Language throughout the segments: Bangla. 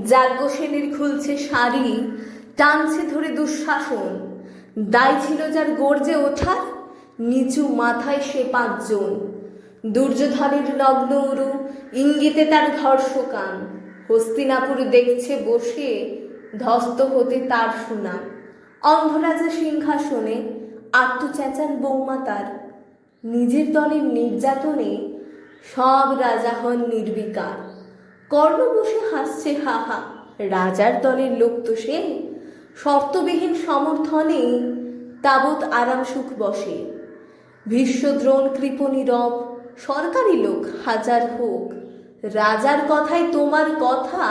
যাজ্ঞসেনের খুলছে শাড়ি, টানছে ধরে দুঃশাসন। দায় ছিল যার গর্জে ওঠার, নিচু মাথায় সে 5 জন। দুর্যোধনের নগ্ন উরু, ইঙ্গিতে তার ধর্ষকান। হস্তিনাপুর দেখছে বসে, ধস্ত হতে তার সুনাম। অন্ধরাজা সিংহাসনে, আত্মচেঁচান বৌমা তার। নিজের দলের নির্যাতনে সব রাজা হন নির্বিকার। কর্ণ বসে হাসছে হা হা, রাজার দলের লোক তো সে। শর্তবিহীন সমর্থনে তাবৎ আরাম সুখ বসে। ভীষ্মদ্রোণ কৃপনীরব, সরকারি লোক হাজার হোক। রাজার কথায় তোমার কথা,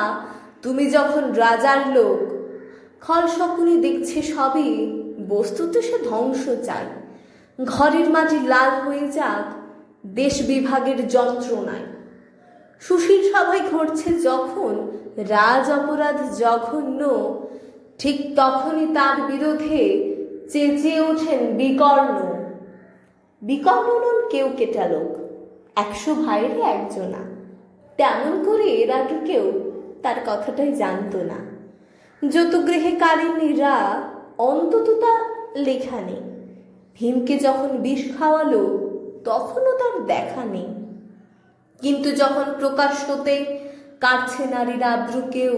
তুমি যখন রাজার লোক। খল শকুনি দেখছে সবে, বস্তুত সে ধ্বংস চায়। ঘরের মাটি লাল হয়ে যাক দেশ বিভাগের যন্ত্রণায়। সুশীল সভায় ঘটছে যখন রাজ অপরাধ জঘন্য, ঠিক তখনই তার বিরোধে চেঁচিয়ে ওঠেন বিকর্ণ। বিকর্ণ নন কেউ কেটা লোক, 100 ভাইয়ের একজনা। তেমন করে এর আগে কেউ তার কথাটাই জানত না। যতগৃহে কারিনীরা অন্তত তা লেখা নেই। ভীমকে যখন বিষ খাওয়ালো তখনও তার দেখা নেই। কিন্তু যখন প্রকাশ্যতে কাটছে নারীর আব্রুকেও,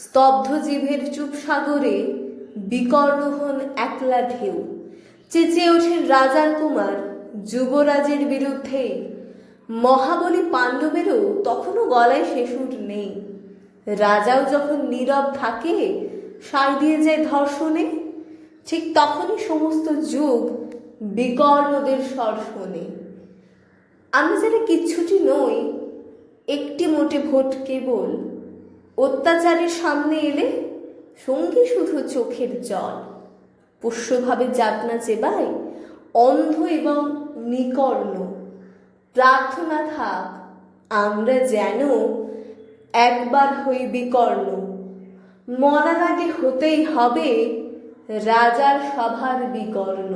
স্তব্ধ জিভের চুপ সাগরে বিকর্ণ হন একলা ঢেউ। চেঁচিয়ে ওঠেন রাজার কুমার যুবরাজের বিরুদ্ধে। মহাবলী পাণ্ডবেরও তখনও গলায় সে সুর নেই। রাজাও যখন নীরব থাকে, সায় দিয়ে যায় ধর্ষণে, ঠিক তখনই সমস্ত যুগ বিকর্ণদের স্বর শোনে। আমি যারা কিচ্ছুটি নই, একটি মোটে ভোট কেবল। অত্যাচারের সামনে এলে সঙ্গী শুধু চোখের জল। পোষ্যভাবে যাতনা চেবাই অন্ধ এবং নিকর্ণ। প্রার্থনা থাক আমরা যেন একবার হই বিকর্ণ। মরার আগে হতেই হবে রাজার সভার বিকর্ণ।